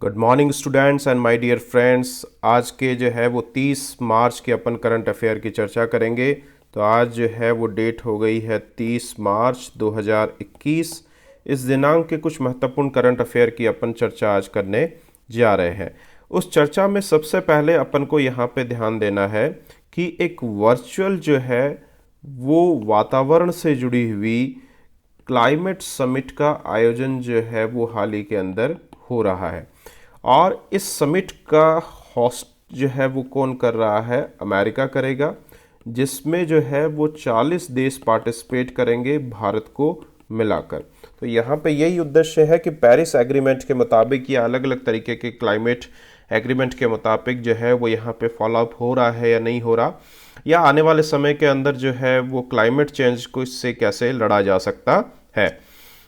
Good morning students and my dear friends. आज के जो है वो 30 मार्च के अपन करंट अफेयर की चर्चा करेंगे। तो आज जो है वो डेट हो गई है 30 मार्च 2021। इस दिनांक के कुछ महत्वपूर्ण करंट अफेयर की अपन चर्चा आज करने जा रहे हैं। उस चर्चा में सबसे पहले अपन को यहाँ पे ध्यान देना है कि एक वर्चुअल जो है वो वातावरण से जुड़ी हुई क्लाइमेट समिट का आयोजन जो है वो हाल ही के अंदर हो रहा है। और इस समिट का होस्ट जो है वो कौन कर रहा है? अमेरिका करेगा, जिसमें जो है वो 40 देश पार्टिसिपेट करेंगे भारत को मिलाकर। तो यहाँ पे यही उद्देश्य है कि पेरिस एग्रीमेंट के मुताबिक या अलग अलग तरीके के क्लाइमेट एग्रीमेंट के मुताबिक जो है वो यहाँ पे फॉलो अप हो रहा है या नहीं हो रहा, या आने वाले समय के अंदर जो है वो क्लाइमेट चेंज को इससे कैसे लड़ा जा सकता है।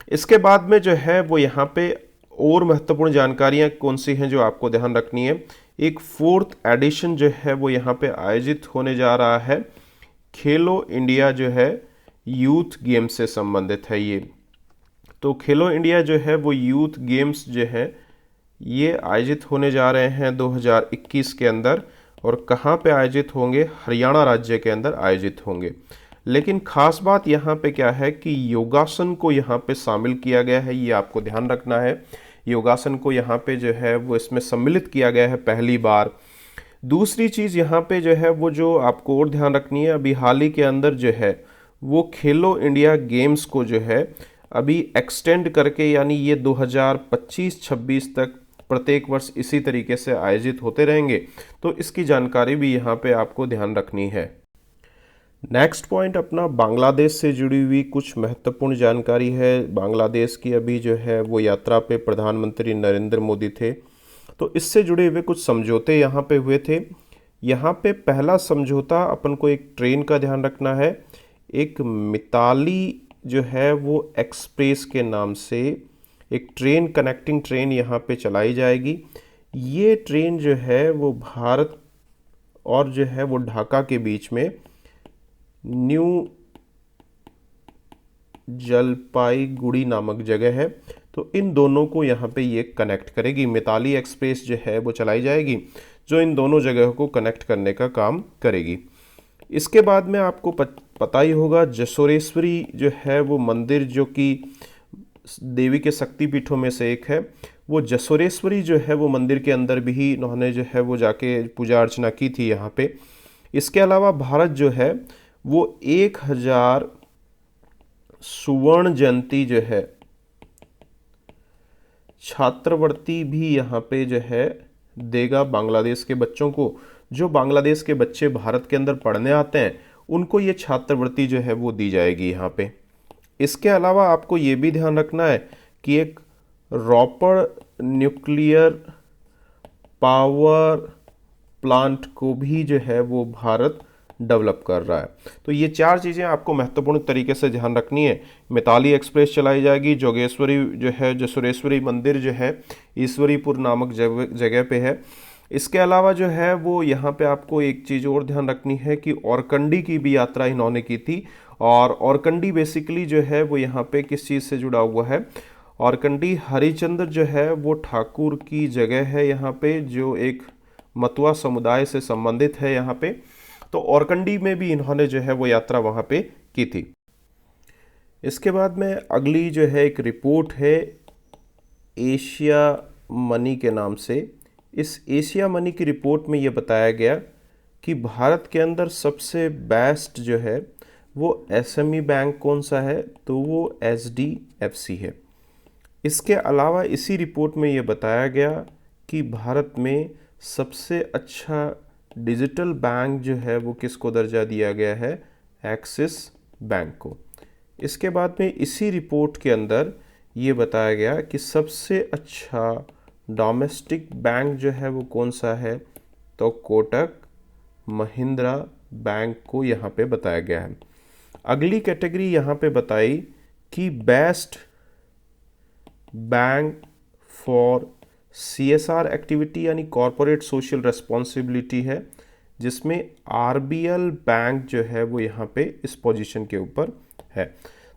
इसके बाद में जो है वो यहाँ पे और महत्वपूर्ण जानकारियाँ कौन सी हैं जो आपको ध्यान रखनी है। एक 4th एडिशन जो है वो यहाँ पे आयोजित होने जा रहा है। खेलो इंडिया जो है यूथ गेम से संबंधित है ये। तो खेलो इंडिया जो है वो यूथ गेम्स जो है ये आयोजित होने जा रहे हैं 2021 के अंदर। और कहाँ पे आयोजित होंगे? हरियाणा राज्य के अंदर आयोजित होंगे। लेकिन खास बात यहाँ पे क्या है कि योगासन को यहाँ पे शामिल किया गया है, ये आपको ध्यान रखना है। योगासन को यहाँ पे जो है वो इसमें सम्मिलित किया गया है पहली बार। दूसरी चीज़ यहाँ पे जो है वो जो आपको और ध्यान रखनी है, अभी हाल ही के अंदर जो है वो खेलो इंडिया गेम्स को जो है अभी एक्सटेंड करके, यानी ये 2025-26 तक प्रत्येक वर्ष इसी तरीके से आयोजित होते रहेंगे। तो इसकी जानकारी भी यहाँ पे आपको ध्यान रखनी है। नेक्स्ट पॉइंट अपना बांग्लादेश से जुड़ी हुई कुछ महत्वपूर्ण जानकारी है। बांग्लादेश की अभी जो है वो यात्रा पे प्रधानमंत्री नरेंद्र मोदी थे, तो इससे जुड़े हुए कुछ समझौते यहाँ पे हुए थे। यहाँ पे पहला समझौता अपन को एक ट्रेन का ध्यान रखना है। एक मिताली जो है वो एक्सप्रेस के नाम से एक ट्रेन, कनेक्टिंग ट्रेन यहाँ पे चलाई जाएगी। ये ट्रेन जो है वो भारत और जो है वो ढाका के बीच में न्यू जलपाईगुड़ी नामक जगह है, तो इन दोनों को यहाँ पे ये कनेक्ट करेगी। मिताली एक्सप्रेस जो है वो चलाई जाएगी जो इन दोनों जगहों को कनेक्ट करने का काम करेगी। इसके बाद में आपको पता ही होगा जसोरेश्वरी जो है वो मंदिर, जो कि देवी के शक्तिपीठों में से एक है, वो जसोरेश्वरी जो है वो मंदिर के अंदर भी इन्होंने जो है वो जाके पूजा अर्चना की थी यहाँ पे। इसके अलावा भारत जो है वो 1000 सुवर्ण जयंती जो है छात्रवृत्ति भी यहाँ पे जो है देगा बांग्लादेश के बच्चों को। जो बांग्लादेश के बच्चे भारत के अंदर पढ़ने आते हैं उनको ये छात्रवृत्ति जो है वो दी जाएगी यहाँ पे। इसके अलावा आपको ये भी ध्यान रखना है कि एक रॉपर न्यूक्लियर पावर प्लांट को भी जो है वो भारत डेवलप कर रहा है। तो ये 4 चीज़ें आपको महत्वपूर्ण तरीके से ध्यान रखनी है। मिताली एक्सप्रेस चलाई जाएगी, जोगेश्वरी जो है जसुरेश्वरी मंदिर जो है ईश्वरीपुर नामक जगह पे है। इसके अलावा जो है वो यहाँ पे आपको एक चीज़ और ध्यान रखनी है कि औरकंडी की भी यात्रा इन्होंने की थी। और औरकंडी बेसिकली जो है वो यहाँ पे किस चीज़ से जुड़ा हुआ है? औरकंडी हरिचंद्र जो है वो ठाकुर की जगह है यहाँ पे, जो एक मतुआ समुदाय से संबंधित है यहाँ पे। तो औरकंडी में भी इन्होंने जो है वो यात्रा वहाँ पे की थी। इसके बाद में अगली जो है एक रिपोर्ट है एशिया मनी के नाम से। इस एशिया मनी की रिपोर्ट में ये बताया गया कि भारत के अंदर सबसे बेस्ट जो है वो एसएमई बैंक कौन सा है? तो वो एचडीएफसी है। इसके अलावा इसी रिपोर्ट में ये बताया गया कि भारत में सबसे अच्छा डिजिटल बैंक जो है वो किसको दर्जा दिया गया है? एक्सिस बैंक को। इसके बाद में इसी रिपोर्ट के अंदर ये बताया गया कि सबसे अच्छा डोमेस्टिक बैंक जो है वो कौन सा है? तो कोटक महिंद्रा बैंक को यहाँ पे बताया गया है। अगली कैटेगरी यहाँ पे बताई कि best bank for CSR activity यानी कॉरपोरेट सोशल रेस्पॉन्सिबिलिटी है, जिसमें आरबीएल बैंक जो है वो यहाँ पे इस पोजीशन के ऊपर है।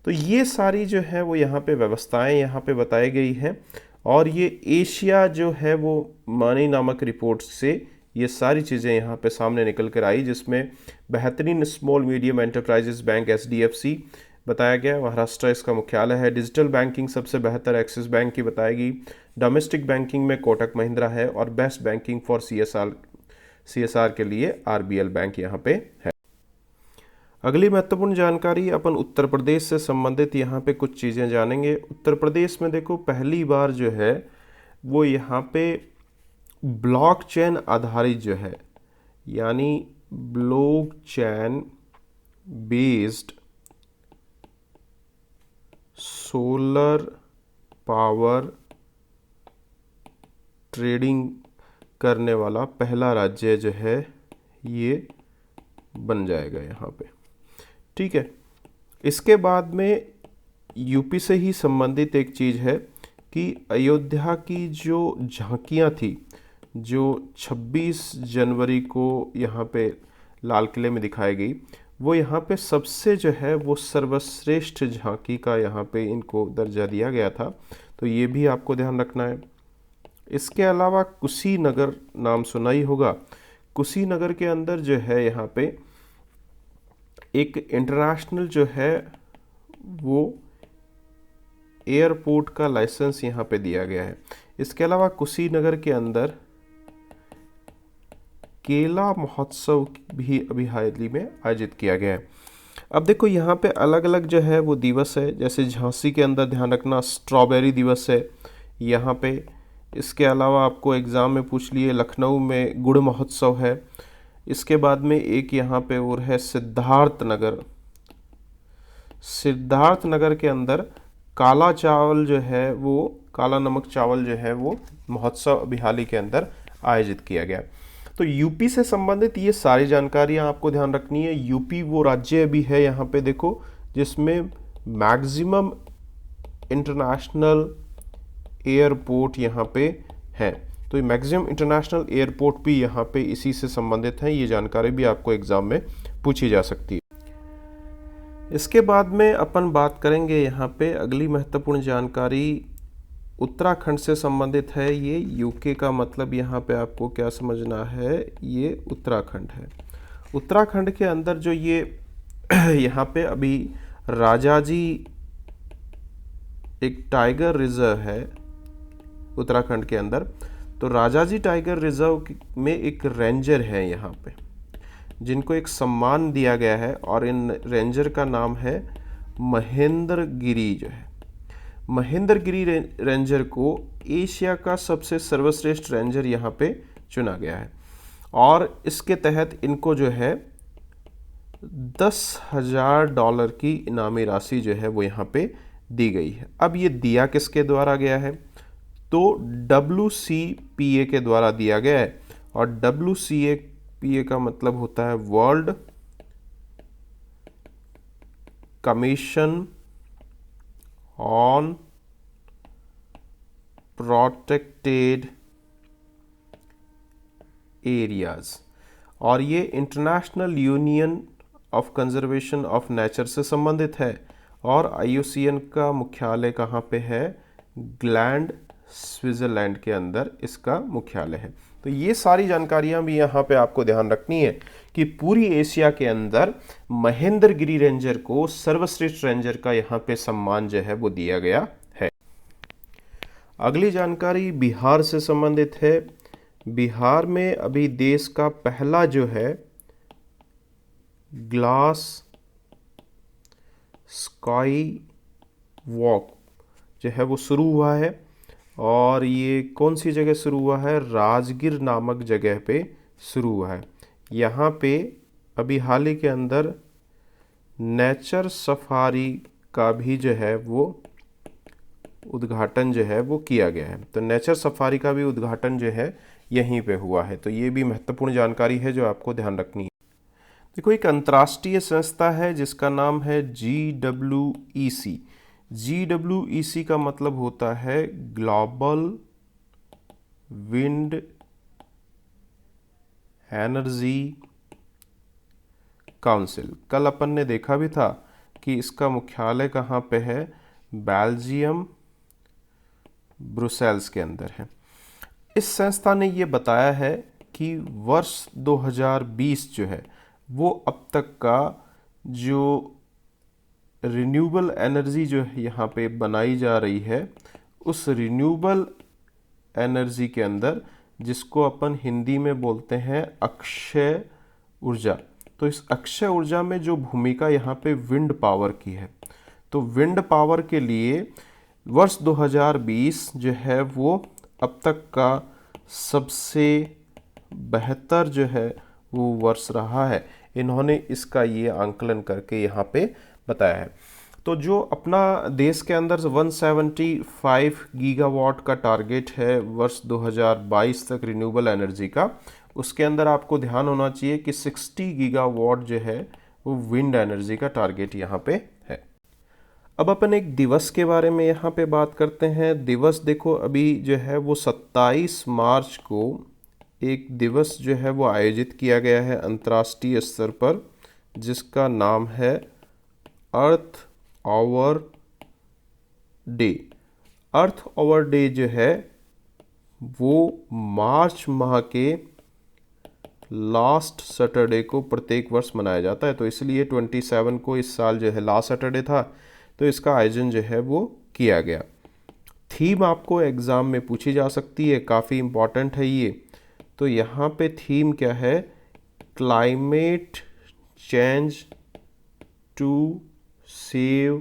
तो ये सारी जो है वो यहाँ पे व्यवस्थाएं यहाँ पे बताई गई हैं। और ये एशिया जो है वो मनी नामक रिपोर्ट से ये सारी चीज़ें यहाँ पे सामने निकल कर आई, जिसमें बेहतरीन small medium enterprises bank SDFC बताया गया, महाराष्ट्र इसका मुख्यालय है। डिजिटल बैंकिंग सबसे बेहतर एक्सिस बैंक की बताएगी। डोमेस्टिक बैंकिंग में कोटक महिंद्रा है और बेस्ट बैंकिंग फॉर CSR के लिए RBL बैंक यहाँ पे है। अगली महत्वपूर्ण जानकारी अपन उत्तर प्रदेश से संबंधित यहाँ पे कुछ चीज़ें जानेंगे। उत्तर प्रदेश में देखो पहली बार जो है वो यहाँ पे ब्लॉकचेन आधारित जो है, यानी blockchain based solar power trading करने वाला पहला राज्य जो है ये बन जाएगा यहाँ पे, ठीक है। इसके बाद में यूपी से ही संबंधित एक चीज़ है कि अयोध्या की जो झांकियाँ थी, जो 26 जनवरी को यहाँ पे लाल किले में दिखाई गई, वो यहाँ पे सबसे जो है वो सर्वश्रेष्ठ झांकी का यहाँ पे इनको दर्जा दिया गया था, तो ये भी आपको ध्यान रखना है। इसके अलावा कुशीनगर नाम सुना ही होगा। कुशीनगर के अंदर जो है यहाँ पे एक इंटरनेशनल जो है वो एयरपोर्ट का लाइसेंस यहाँ पे दिया गया है। इसके अलावा कुशीनगर के अंदर केला महोत्सव भी अभी हाल ही में आयोजित किया गया है। अब देखो यहाँ पे अलग अलग जो है वो दिवस है, जैसे झांसी के अंदर ध्यान रखना स्ट्रॉबेरी दिवस है यहाँ पे। इसके अलावा आपको एग्ज़ाम में पूछ लिए लखनऊ में गुड़ महोत्सव है। इसके बाद में एक यहाँ पे और है सिद्धार्थनगर। सिद्धार्थनगर के अंदर काला चावल जो है वो काला नमक चावल जो है वो महोत्सव अभी हाल ही के अंदर आयोजित किया गया। तो यूपी से संबंधित ये सारी जानकारियाँ आपको ध्यान रखनी है। यूपी वो राज्य भी है यहाँ पे देखो जिसमें मैक्सिमम इंटरनेशनल एयरपोर्ट यहाँ पे है, तो मैक्सिमम इंटरनेशनल एयरपोर्ट भी यहाँ पे इसी से संबंधित है। ये जानकारी भी आपको एग्ज़ाम में पूछी जा सकती है। इसके बाद में अपन बात करेंगे यहाँ पे अगली महत्वपूर्ण जानकारी उत्तराखंड से संबंधित है। ये यूके का मतलब यहाँ पे आपको क्या समझना है, ये उत्तराखंड है। उत्तराखंड के अंदर जो ये यहाँ पे अभी राजाजी एक टाइगर रिजर्व है उत्तराखंड के अंदर, तो राजाजी टाइगर रिजर्व में एक रेंजर है यहाँ पे जिनको एक सम्मान दिया गया है और इन रेंजर का नाम है महेंद्र गिरी जो है। महेंद्र गिरी रेंजर को एशिया का सबसे सर्वश्रेष्ठ रेंजर यहाँ पे चुना गया है और इसके तहत इनको जो है $10,000 की इनामी राशि जो है वो यहाँ पे दी गई है। अब ये दिया किसके द्वारा गया है, तो WCPA के द्वारा दिया गया है और WCPA का मतलब होता है world commission on protected areas, और ये international union of conservation of nature से संबंधित है और IUCN का मुख्यालय कहाँ पे है, ग्लैंड स्विट्ज़रलैंड के अंदर इसका मुख्यालय है। तो ये सारी जानकारियाँ भी यहाँ पे आपको ध्यान रखनी है कि पूरी एशिया के अंदर महेंद्र गिरी रेंजर को सर्वश्रेष्ठ रेंजर का यहाँ पे सम्मान जो है वो दिया गया है। अगली जानकारी बिहार से संबंधित है। बिहार में अभी देश का पहला जो है ग्लास स्काई वॉक जो है वो शुरू हुआ है और ये कौन सी जगह शुरू हुआ है, राजगीर नामक जगह पे शुरू हुआ है। यहाँ पे अभी हाल ही के अंदर नेचर सफारी का भी जो है वो उद्घाटन जो है वो किया गया है, तो नेचर सफारी का भी उद्घाटन जो है यहीं पे हुआ है। तो ये भी महत्वपूर्ण जानकारी है जो आपको ध्यान रखनी है। देखो एक अंतर्राष्ट्रीय संस्था है जिसका नाम है GWEC। GWEC का मतलब होता है ग्लोबल विंड एनर्जी काउंसिल। कल अपन ने देखा भी था कि इसका मुख्यालय कहाँ पे है, बेल्जियम ब्रुसेल्स के अंदर है। इस संस्था ने ये बताया है कि वर्ष 2020 जो है वो अब तक का जो रिन्यूएबल एनर्जी जो यहाँ पे बनाई जा रही है, उस रिन्यूएबल एनर्जी के अंदर, जिसको अपन हिंदी में बोलते हैं अक्षय ऊर्जा, तो इस अक्षय ऊर्जा में जो भूमिका यहाँ पे विंड पावर की है, तो विंड पावर के लिए वर्ष 2020 जो है वो अब तक का सबसे बेहतर जो है वो वर्ष रहा है। इन्होंने इसका ये आंकलन करके यहाँ पे बताया है। तो जो अपना देश के अंदर 175 गीगावाट का टारगेट है वर्ष 2022 तक रिन्यूएबल एनर्जी का, उसके अंदर आपको ध्यान होना चाहिए कि 60 गीगावाट जो है वो विंड एनर्जी का टारगेट यहाँ पे है। अब अपन एक दिवस के बारे में यहाँ पे बात करते हैं। दिवस देखो अभी जो है वो 27 मार्च को एक दिवस जो है वो आयोजित किया गया है अंतर्राष्ट्रीय स्तर पर, जिसका नाम है earth hour day. Earth hour day जो है वो मार्च माह के लास्ट सैटरडे को प्रत्येक वर्ष मनाया जाता है। तो इसलिए 27 को इस साल जो है लास्ट सैटरडे था, तो इसका आयोजन जो है वो किया गया। थीम आपको एग्ज़ाम में पूछी जा सकती है, काफ़ी इम्पॉर्टेंट है ये। तो यहाँ पे थीम क्या है? Climate change to save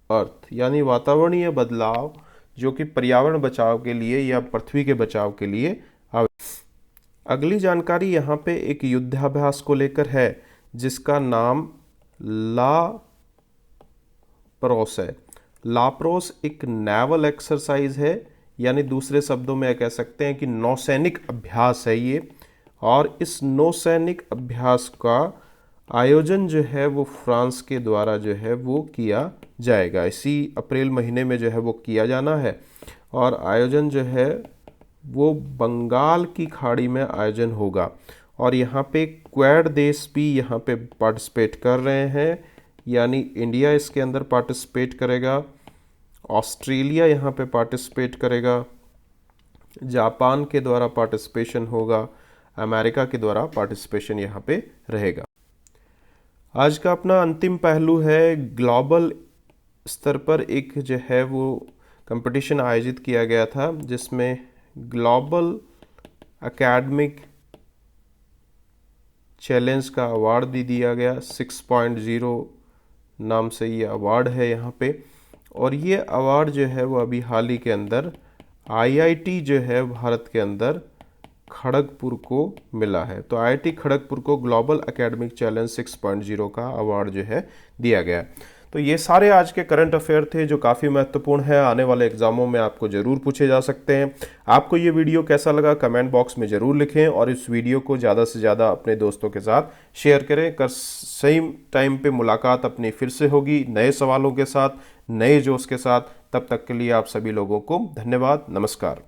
earth, यानी वातावरणीय बदलाव जो कि पर्यावरण बचाव के लिए या पृथ्वी के बचाव के लिए। अगली जानकारी यहाँ पे एक युद्धाभ्यास को लेकर है, जिसका नाम लाप्रोस है। लाप्रोस एक नेवल एक्सरसाइज है, यानी दूसरे शब्दों में कह सकते हैं कि नौसैनिक अभ्यास है ये। और इस नौसैनिक अभ्यास का आयोजन जो है वो फ्रांस के द्वारा जो है वो किया जाएगा। इसी अप्रैल महीने में जो है वो किया जाना है। और आयोजन जो है वो बंगाल की खाड़ी में आयोजन होगा। और यहाँ पे क्वाड देश भी यहाँ पे पार्टिसिपेट कर रहे हैं, यानी इंडिया इसके अंदर पार्टिसिपेट करेगा, ऑस्ट्रेलिया यहाँ पे पार्टिसिपेट करेगा, जापान के द्वारा पार्टिसिपेशन होगा, अमेरिका के द्वारा पार्टिसिपेशन यहाँ पे रहेगा। आज का अपना अंतिम पहलू है, ग्लोबल स्तर पर एक जो है वो कंपटीशन आयोजित किया गया था, जिसमें ग्लोबल एकेडमिक चैलेंज का अवार्ड भी दिया गया। 6.0 नाम से ये अवार्ड है यहाँ पे। और ये अवार्ड जो है वो अभी हाल ही के अंदर आईआईटी जो है भारत के अंदर खड़गपुर को मिला है। तो आईआईटी खड़गपुर को ग्लोबल एकेडमिक चैलेंज 6.0 का अवार्ड जो है दिया गया। तो ये सारे आज के करंट अफेयर थे जो काफ़ी महत्वपूर्ण है, आने वाले एग्जामों में आपको ज़रूर पूछे जा सकते हैं। आपको ये वीडियो कैसा लगा कमेंट बॉक्स में ज़रूर लिखें, और इस वीडियो को ज़्यादा से ज़्यादा अपने दोस्तों के साथ शेयर करें। सेम टाइम पे मुलाकात अपनी फिर से होगी नए सवालों के साथ, नए जोश के साथ। तब तक के लिए आप सभी लोगों को धन्यवाद, नमस्कार।